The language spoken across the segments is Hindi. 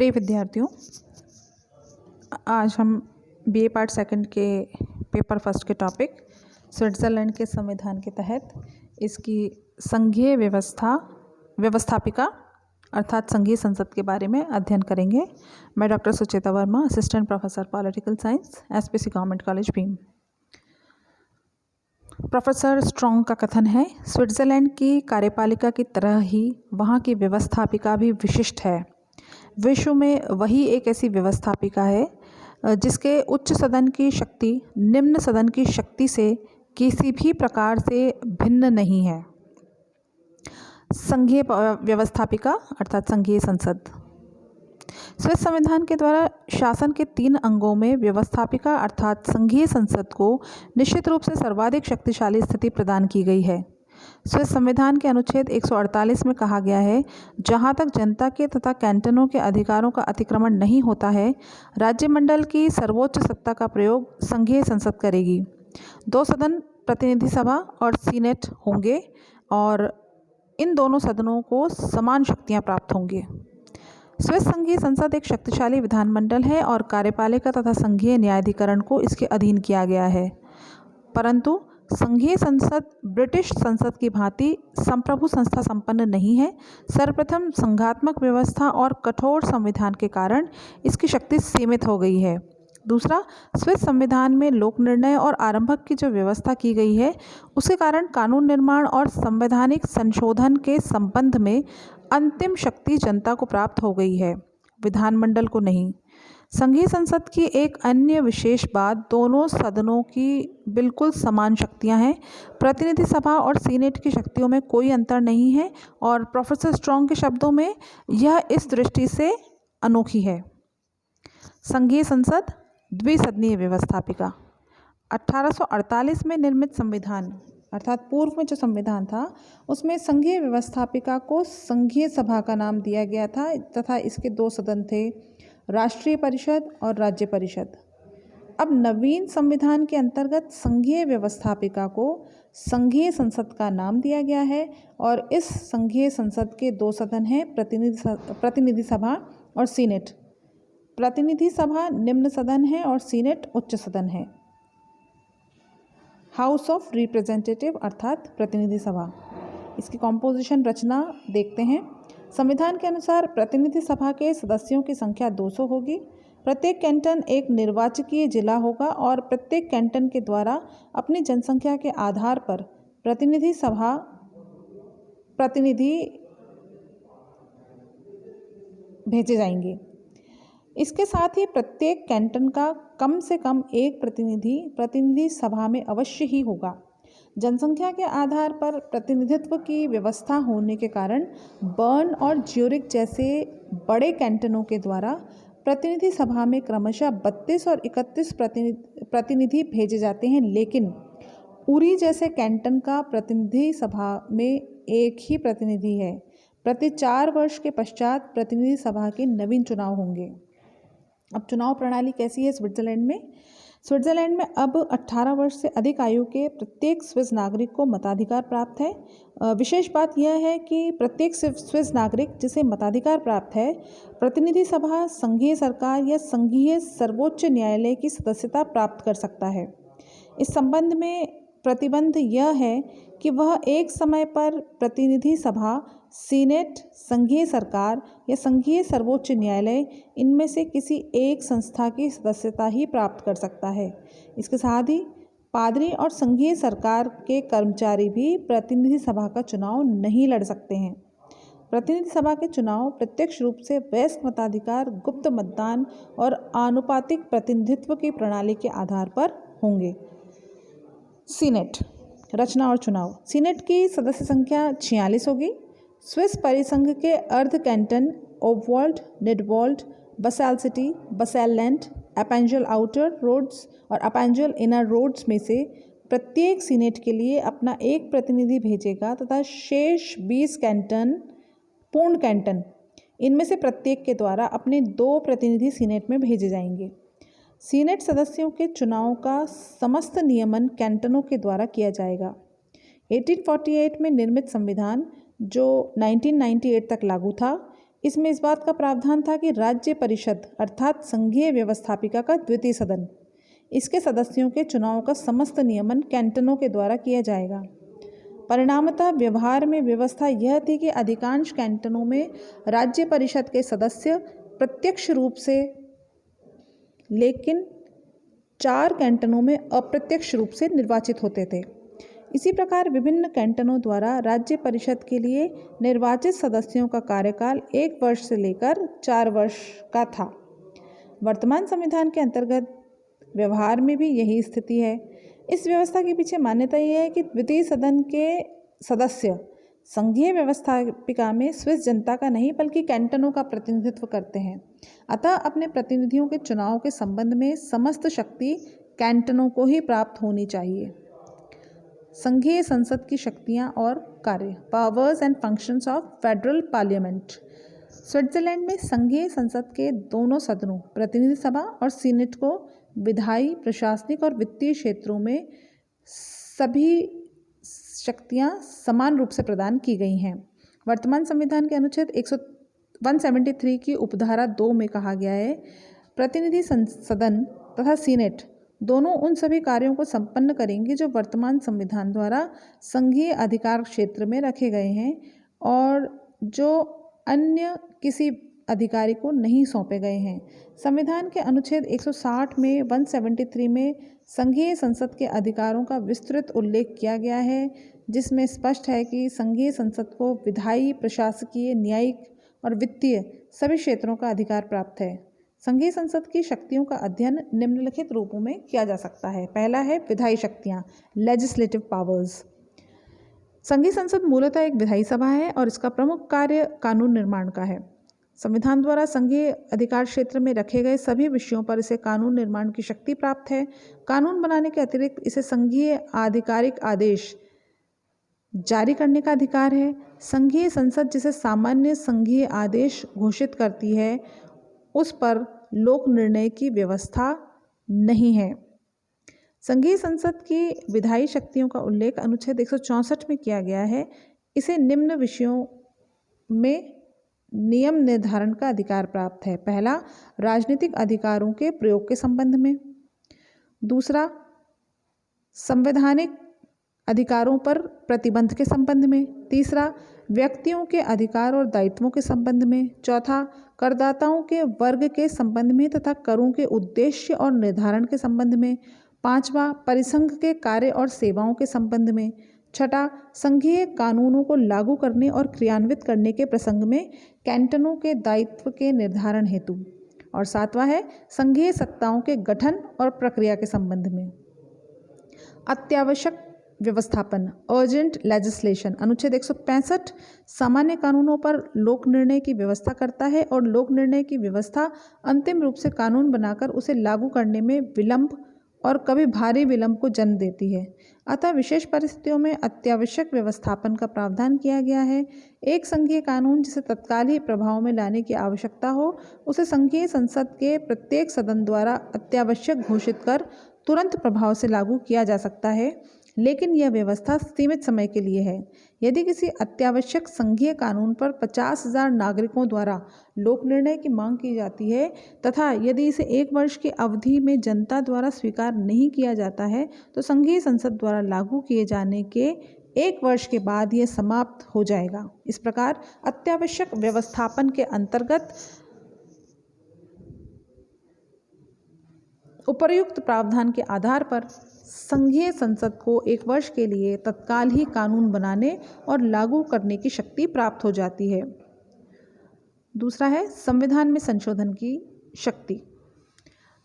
प्रिय विद्यार्थियों, आज हम बीए पार्ट सेकंड के पेपर फर्स्ट के टॉपिक स्विट्ज़रलैंड के संविधान के तहत इसकी संघीय व्यवस्थापिका अर्थात संघीय संसद के बारे में अध्ययन करेंगे। मैं doctor Sucheta Verma, assistant professor political science, SPC government college Bhim. Professor strong का कथन है, स्विट्ज़रलैंड की कार्यपालिका की तरह ही वहाँ की व्यवस्थापिका भी विशिष्ट है। विश्व में वही एक ऐसी व्यवस्थापिका है जिसके उच्च सदन की शक्ति निम्न सदन की शक्ति से किसी भी प्रकार से भिन्न नहीं है। संघीय व्यवस्थापिका अर्थात संघीय संसद। स्विस संविधान के द्वारा शासन के 3 अंगों में व्यवस्थापिका अर्थात संघीय संसद को निश्चित रूप से सर्वाधिक शक्तिशाली स्थिति प्रदान की गई है। स्विस संविधान के अनुच्छेद 148 में कहा गया है, जहां तक जनता के तथा कैंटनों के अधिकारों का अतिक्रमण नहीं होता है, राज्यमंडल की सर्वोच्च सत्ता का प्रयोग संघीय संसद करेगी। 2 सदन प्रतिनिधि सभा और सीनेट होंगे और इन दोनों सदनों को समान शक्तियां प्राप्त होंगी। स्विस संघीय संसद एक शक्तिशाली विधानमंडल है और कार्यपालिका तथा संघीय न्यायाधिकरण को इसके अधीन किया गया है, परंतु संघीय संसद ब्रिटिश संसद की भांति संप्रभु संस्था संपन्न नहीं है। सर्वप्रथम संघात्मक व्यवस्था और कठोर संविधान के कारण इसकी शक्ति सीमित हो गई है। दूसरा, स्विस संविधान में लोक निर्णय और आरंभक की जो व्यवस्था की गई है, उसके कारण कानून निर्माण और संवैधानिक संशोधन के संबंध में अंतिम शक्ति जनता को प्राप्त हो गई है, विधानमंडल को नहीं। संघीय संसद की एक अन्य विशेष बात दोनों सदनों की बिल्कुल समान शक्तियां हैं। प्रतिनिधि सभा और सीनेट की शक्तियों में कोई अंतर नहीं है और प्रोफेसर स्ट्रॉन्ग के शब्दों में यह इस दृष्टि से अनोखी है। संघीय संसद द्विसदनीय व्यवस्थापिका। 1848 में निर्मित संविधान अर्थात पूर्व में जो संविधान था उसमें संघीय व्यवस्थापिका को संघीय सभा का नाम दिया गया था तथा इसके 2 सदन थे, राष्ट्रीय परिषद और राज्य परिषद। अब नवीन संविधान के अंतर्गत संघीय व्यवस्थापिका को संघीय संसद का नाम दिया गया है और इस संघीय संसद के 2 सदन हैं, प्रतिनिधि सभा और सीनेट। प्रतिनिधि सभा निम्न सदन है और सीनेट उच्च सदन है। हाउस ऑफ रिप्रेजेंटेटिव अर्थात प्रतिनिधि सभा। इसकी कॉम्पोजिशन रचना देखते हैं। संविधान के अनुसार प्रतिनिधि सभा के सदस्यों की संख्या 200 होगी। प्रत्येक कैंटन एक निर्वाचकीय जिला होगा और प्रत्येक कैंटन के द्वारा अपनी जनसंख्या के आधार पर प्रतिनिधि भेजे जाएंगे। इसके साथ ही प्रत्येक कैंटन का कम से कम एक प्रतिनिधि सभा में अवश्य ही होगा। जनसंख्या के आधार पर प्रतिनिधित्व की व्यवस्था होने के कारण बर्न और ज्यूरिख जैसे बड़े कैंटनों के द्वारा प्रतिनिधि सभा में क्रमशः 32 और 31 प्रतिनिधि भेजे जाते हैं, लेकिन उरी जैसे कैंटन का प्रतिनिधि सभा में एक ही प्रतिनिधि है। प्रति 4 वर्ष के पश्चात प्रतिनिधि सभा के नवीन चुनाव होंगे। अब चुनाव प्रणाली कैसी है स्विट्ज़रलैंड में? स्विट्ज़रलैंड में अब 18 वर्ष से अधिक आयु के प्रत्येक स्विस नागरिक को मताधिकार प्राप्त है। विशेष बात यह है कि प्रत्येक स्विस नागरिक जिसे मताधिकार प्राप्त है, प्रतिनिधि सभा, संघीय सरकार या संघीय सर्वोच्च न्यायालय की सदस्यता प्राप्त कर सकता है। इस संबंध में प्रतिबंध यह है कि वह एक समय पर प्रतिनिधि सभा, सीनेट, संघीय सरकार या संघीय सर्वोच्च न्यायालय इनमें से किसी एक संस्था की सदस्यता ही प्राप्त कर सकता है। इसके साथ ही पादरी और संघीय सरकार के कर्मचारी भी प्रतिनिधि सभा का चुनाव नहीं लड़ सकते हैं। प्रतिनिधि सभा के चुनाव प्रत्यक्ष रूप से वयस्क मताधिकार, गुप्त मतदान और आनुपातिक प्रतिनिधित्व की प्रणाली के आधार पर होंगे। सीनेट रचना और चुनाव। सीनेट की सदस्य संख्या 46 होगी। स्विस परिसंघ के अर्ध कैंटन ओबवाल्ड, निडवाल्ड, बसेल सिटी, बसेल-लैंड, अपेंजल आउटर रोड्स और अपेंजल इनर रोड्स में से प्रत्येक सीनेट के लिए अपना एक प्रतिनिधि भेजेगा तथा शेष 20 कैंटन पूर्ण कैंटन इनमें से प्रत्येक के द्वारा अपने 2 प्रतिनिधि सीनेट में भेजे जाएंगे। सीनेट सदस्यों के चुनाव का समस्त नियमन कैंटनों के द्वारा किया जाएगा। 1848 में निर्मित संविधान जो 1998 तक लागू था, इसमें इस बात का प्रावधान था कि राज्य परिषद अर्थात संघीय व्यवस्थापिका का द्वितीय सदन, इसके सदस्यों के चुनाव का समस्त नियमन कैंटनों के द्वारा किया जाएगा। परिणामतः व्यवहार में व्यवस्था यह थी कि अधिकांश कैंटनों में राज्य परिषद के सदस्य प्रत्यक्ष रूप से, लेकिन 4 कैंटनों में अप्रत्यक्ष रूप से निर्वाचित होते थे। इसी प्रकार विभिन्न कैंटनों द्वारा राज्य परिषद के लिए निर्वाचित सदस्यों का कार्यकाल 1 वर्ष से लेकर 4 वर्ष का था। वर्तमान संविधान के अंतर्गत व्यवहार में भी यही स्थिति है। इस व्यवस्था के पीछे मान्यता यह है कि द्वितीय सदन के सदस्य संघीय व्यवस्थापिका में स्विस जनता का नहीं बल्कि कैंटनों का प्रतिनिधित्व करते हैं। अतः अपने प्रतिनिधियों के चुनाव के संबंध में समस्त शक्ति कैंटनों को ही प्राप्त होनी चाहिए। संघीय संसद की शक्तियां और कार्य, powers and functions of federal parliament. Switzerland में संघीय संसद के दोनों सदनों प्रतिनिधि सभा और सीनेट को विधायी, प्रशासनिक और वित्तीय क्षेत्रों में सभी शक्तियां समान रूप से प्रदान की गई हैं। वर्तमान संविधान के अनुच्छेद 173 की उपधारा 2 में कहा गया है, प्रतिनिधि सदन तथा सीनेट दोनों उन सभी कार्यों को संपन्न करेंगे जो वर्तमान संविधान द्वारा संघीय अधिकार क्षेत्र में रखे गए हैं और जो अन्य किसी अधिकारी को नहीं सौंपे गए हैं। संविधान के अनुच्छेद 160 में 173 में संघीय संसद के अधिकारों का विस्तृत उल्लेख किया गया है, जिसमें स्पष्ट है कि संघीय संसद को विधायी, प्रशासकीय, न्यायिक और वित्तीय सभी क्षेत्रों का अधिकार प्राप्त है। संघीय संसद की शक्तियों का अध्ययन निम्नलिखित रूपों में किया जा सकता है। पहला है विधायी शक्तियाँ, लेजिस्लेटिव पावर्स। संघीय संसद मूलतः एक विधायी सभा है और इसका प्रमुख कार्य कानून निर्माण का है। संविधान द्वारा संघीय अधिकार क्षेत्र में रखे गए सभी विषयों पर इसे कानून निर्माण की शक्ति प्राप्त है। कानून बनाने के अतिरिक्त इसे संघीय आधिकारिक आदेश जारी करने का अधिकार है। संघीय संसद जिसे सामान्य संघीय आदेश घोषित करती है, उस पर लोक निर्णय की व्यवस्था नहीं है। संघीय संसद की विधायी शक्तियों का उल्लेख अनुच्छेद 164 में किया गया है। इसे निम्न विषयों में नियम निर्धारण का अधिकार प्राप्त है। पहला, राजनीतिक अधिकारों के प्रयोग के संबंध में। दूसरा, संवैधानिक अधिकारों पर प्रतिबंध के संबंध में। तीसरा, व्यक्तियों के अधिकार और दायित्वों के संबंध में। चौथा, करदाताओं के वर्ग के संबंध में तथा करों के उद्देश्य और निर्धारण के संबंध में। पांचवा, परिसंघ के कार्य और सेवाओं के संबंध में। छठा, संघीय कानूनों को लागू करने और क्रियान्वित करने के प्रसंग में कैंटनों के दायित्व के निर्धारण हेतु। और सातवां है संघीय सत्ताओं के गठन और प्रक्रिया के संबंध में। अत्यावश्यक व्यवस्थापन, अर्जेंट लेजिस्लेशन। अनुच्छेद 165 सामान्य कानूनों पर लोक निर्णय की व्यवस्था करता है और लोक निर्णय की व्यवस्था अंतिम रूप से कानून बनाकर उसे लागू करने में विलंब और कभी भारी विलंब को जन्म देती है। अतः विशेष परिस्थितियों में अत्यावश्यक व्यवस्थापन का प्रावधान किया गया है। एक संघीय कानून जिसे तत्काल ही प्रभाव में लाने की आवश्यकता हो, उसे संघीय संसद के प्रत्येक सदन द्वारा अत्यावश्यक घोषित कर तुरंत प्रभाव से लागू किया जा सकता है, लेकिन यह व्यवस्था सीमित समय के लिए है। यदि किसी अत्यावश्यक संघीय कानून पर 50,000 नागरिकों द्वारा लोक निर्णय की मांग की जाती है तथा यदि इसे 1 वर्ष की अवधि में जनता द्वारा स्वीकार नहीं किया जाता है, तो संघीय संसद द्वारा लागू किए जाने के 1 वर्ष के बाद यह समाप्त हो जाएगा। इस प्रकार अत्यावश्यक व्यवस्थापन के अंतर्गत उपर्युक्त प्रावधान के आधार पर संघीय संसद को 1 वर्ष के लिए तत्काल ही कानून बनाने और लागू करने की शक्ति प्राप्त हो जाती है। दूसरा है संविधान में संशोधन की शक्ति।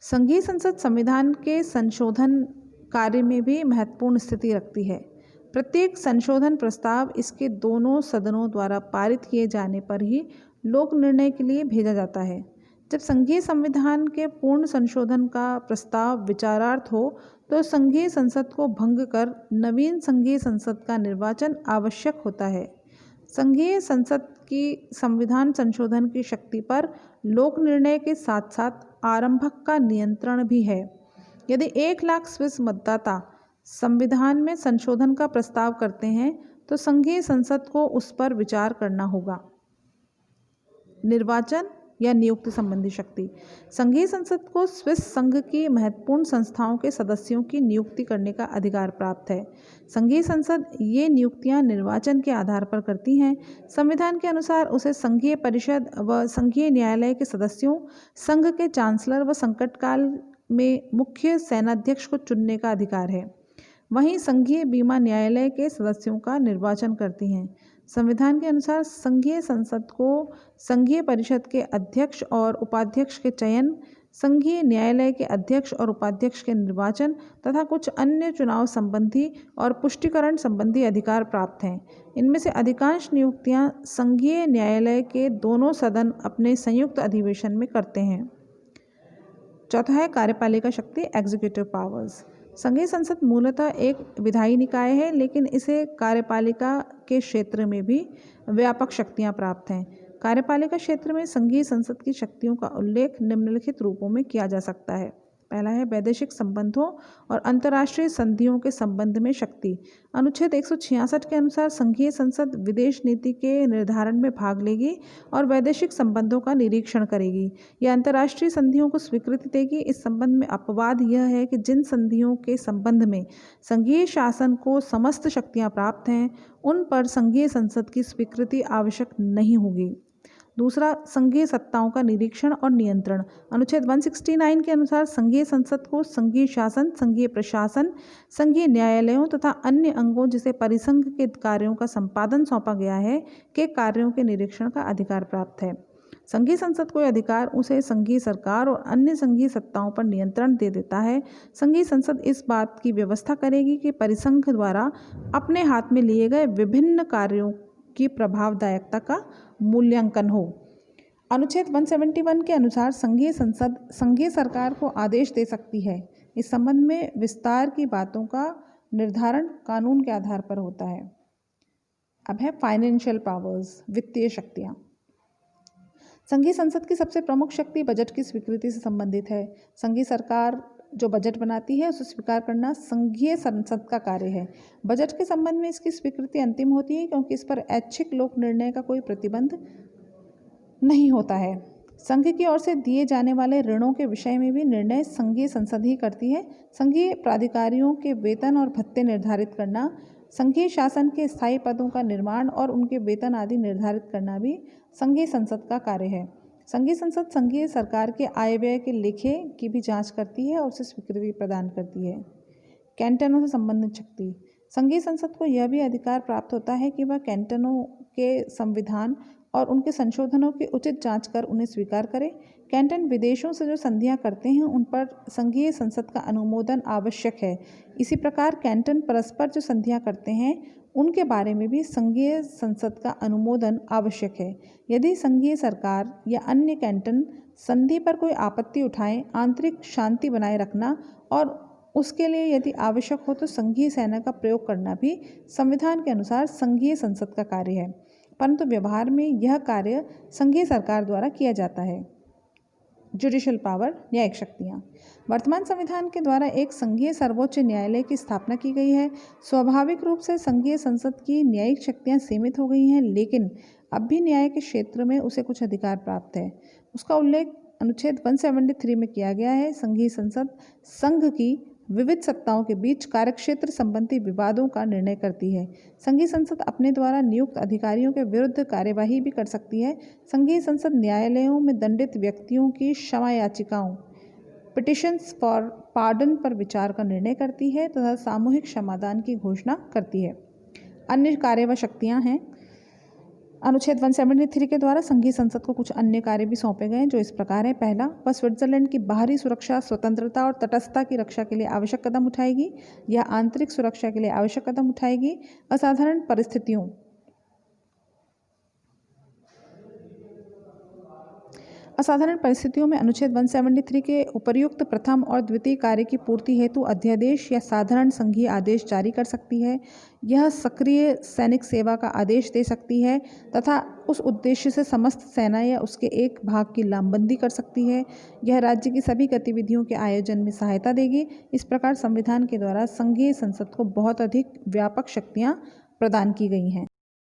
संघीय संसद संविधान के संशोधन कार्य में भी महत्वपूर्ण स्थिति रखती है। प्रत्येक संशोधन प्रस्ताव इसके दोनों सदनों द्वारा पारित किए जाने पर ही लोक निर्णय के लिए भेजा जाता है। जब संघीय संविधान के पूर्ण संशोधन का प्रस्ताव विचारार्थ हो, तो संघीय संसद को भंग कर नवीन संघीय संसद का निर्वाचन आवश्यक होता है। संघीय संसद की संविधान संशोधन की शक्ति पर लोक निर्णय के साथ साथ आरंभक का नियंत्रण भी है। यदि 1 लाख स्विस मतदाता संविधान में संशोधन का प्रस्ताव करते हैं, तो संघीय संसद को उस पर विचार करना होगा। निर्वाचन या नियुक्ति संबंधी शक्ति। संघीय संसद को स्विस संघ की महत्वपूर्ण संस्थाओं के सदस्यों की नियुक्ति करने का अधिकार प्राप्त है। संघीय संसद ये नियुक्तियां निर्वाचन के आधार पर करती हैं। संविधान के अनुसार उसे संघीय परिषद व संघीय न्यायालय के सदस्यों, संघ के चांसलर व संकट काल में मुख्य सेनाध्यक्ष को चुनने का अधिकार है। वहीं संघीय बीमा न्यायालय के सदस्यों का निर्वाचन करती हैं। संविधान के अनुसार संघीय संसद को संघीय परिषद के अध्यक्ष और उपाध्यक्ष के चयन, संघीय न्यायालय के अध्यक्ष और उपाध्यक्ष के निर्वाचन तथा कुछ अन्य चुनाव संबंधी और पुष्टिकरण संबंधी अधिकार प्राप्त हैं। इनमें से अधिकांश नियुक्तियां संघीय न्यायालय के दोनों सदन अपने संयुक्त अधिवेशन में करते हैं। चौथा है कार्यपालिका शक्ति, एग्जीक्यूटिव पावर्स। संघीय संसद मूलतः एक विधायी निकाय है, लेकिन इसे कार्यपालिका के क्षेत्र में भी व्यापक शक्तियां प्राप्त हैं। कार्यपालिका क्षेत्र में संघीय संसद की शक्तियों का उल्लेख निम्नलिखित रूपों में किया जा सकता है। पहला है वैदेशिक संबंधों और अंतर्राष्ट्रीय संधियों के संबंध में शक्ति। अनुच्छेद 166 के अनुसार संघीय संसद विदेश नीति के निर्धारण में भाग लेगी और वैदेशिक संबंधों का निरीक्षण करेगी। यह अंतर्राष्ट्रीय संधियों को स्वीकृति देगी। इस संबंध में अपवाद यह है कि जिन संधियों के संबंध में संघीय शासन को समस्त शक्तियाँ प्राप्त हैं, उन पर संघीय संसद की स्वीकृति आवश्यक नहीं होगी। दूसरा, संघीय सत्ताओं का निरीक्षण और नियंत्रण। अनुच्छेद 169 के अनुसार संघीय संसद को संघीय शासन, संघीय प्रशासन, संघीय न्यायालयों तथा अन्य अंगों जिसे परिसंघ के कार्यों का संपादन सौंपा गया है के कार्यों के निरीक्षण का अधिकार प्राप्त है। संघीय संसद को यह अधिकार उसे संघीय सरकार और अन्य संघीय सत्ताओं पर नियंत्रण दे देता है। संघीय संसद इस बात की व्यवस्था करेगी कि परिसंघ द्वारा अपने हाथ में लिए गए विभिन्न कार्यों की प्रभावदायकता का मूल्यांकन हो। अनुच्छेद 171 के अनुसार संघीय संसद संघीय सरकार को आदेश दे सकती है। इस संबंध में विस्तार की बातों का निर्धारण कानून के आधार पर होता है। अब है फाइनेंशियल पावर्स, वित्तीय शक्तियाँ। संघीय संसद की सबसे प्रमुख शक्ति बजट की स्वीकृति से संबंधित है। संघीय सरकार जो बजट बनाती है उसे स्वीकार करना संघीय संसद का कार्य है। बजट के संबंध में इसकी स्वीकृति अंतिम होती है, क्योंकि इस पर ऐच्छिक लोक निर्णय का कोई प्रतिबंध नहीं होता है। संघ की ओर से दिए जाने वाले ऋणों के विषय में भी निर्णय संघीय संसद ही करती है। संघीय प्राधिकारियों के वेतन और भत्ते निर्धारित करना, संघीय शासन के स्थायी पदों का निर्माण और उनके वेतन आदि निर्धारित करना भी संघीय संसद का कार्य है। संघीय संसद संघीय सरकार के आय व्यय के लेखे की भी जांच करती है और उसे स्वीकृति प्रदान करती है। कैंटनों से संबंधित शक्ति। संघीय संसद को यह भी अधिकार प्राप्त होता है कि वह कैंटनों के संविधान और उनके संशोधनों की उचित जांच कर उन्हें स्वीकार करे। कैंटन विदेशों से जो संधियां करते हैं उन पर संघीय संसद का अनुमोदन आवश्यक है। इसी प्रकार कैंटन परस्पर जो संधियां करते हैं उनके बारे में भी संघीय संसद का अनुमोदन आवश्यक है। यदि संघीय सरकार या अन्य कैंटन संधि पर कोई आपत्ति उठाएं, आंतरिक शांति बनाए रखना और उसके लिए यदि आवश्यक हो तो संघीय सेना का प्रयोग करना भी संविधान के अनुसार संघीय संसद का कार्य है, परंतु व्यवहार में यह कार्य संघीय सरकार द्वारा किया जाता है। जुडिशल पावर, न्यायिक शक्तियाँ। वर्तमान संविधान के द्वारा एक संघीय सर्वोच्च न्यायालय की स्थापना की गई है। स्वाभाविक रूप से संघीय संसद की न्यायिक शक्तियाँ सीमित हो गई हैं, लेकिन अब भी न्याय के क्षेत्र में उसे कुछ अधिकार प्राप्त है। उसका उल्लेख अनुच्छेद 173 में किया गया है। संघीय संसद संघ की विविध सत्ताओं के बीच कार्यक्षेत्र संबंधी विवादों का निर्णय करती है। संघीय संसद अपने द्वारा नियुक्त अधिकारियों के विरुद्ध कार्यवाही भी कर सकती है। संघीय संसद न्यायालयों में दंडित व्यक्तियों की क्षमा याचिकाओं, पिटिशंस फॉर पार्डन पर विचार का निर्णय करती है तथा सामूहिक क्षमादान की घोषणा करती है। अन्य कार्य व शक्तियाँ हैं। अनुच्छेद 173 के द्वारा संघीय संसद को कुछ अन्य कार्य भी सौंपे गए जो इस प्रकार है। पहला, वह स्विट्जरलैंड की बाहरी सुरक्षा, स्वतंत्रता और तटस्थता की रक्षा के लिए आवश्यक कदम उठाएगी या आंतरिक सुरक्षा के लिए आवश्यक कदम उठाएगी। असाधारण परिस्थितियों में अनुच्छेद 173 के उपर्युक्त प्रथम और द्वितीय कार्य की पूर्ति हेतु अध्यादेश या साधारण संघीय आदेश जारी कर सकती है। यह सक्रिय सैनिक सेवा का आदेश दे सकती है तथा उस उद्देश्य से समस्त सेना या उसके एक भाग की लामबंदी कर सकती है। यह राज्य की सभी गतिविधियों के आयोजन में सहायता देगी। इस प्रकार संविधान के द्वारा संघीय संसद को बहुत अधिक व्यापक शक्तियाँ प्रदान की गई हैं।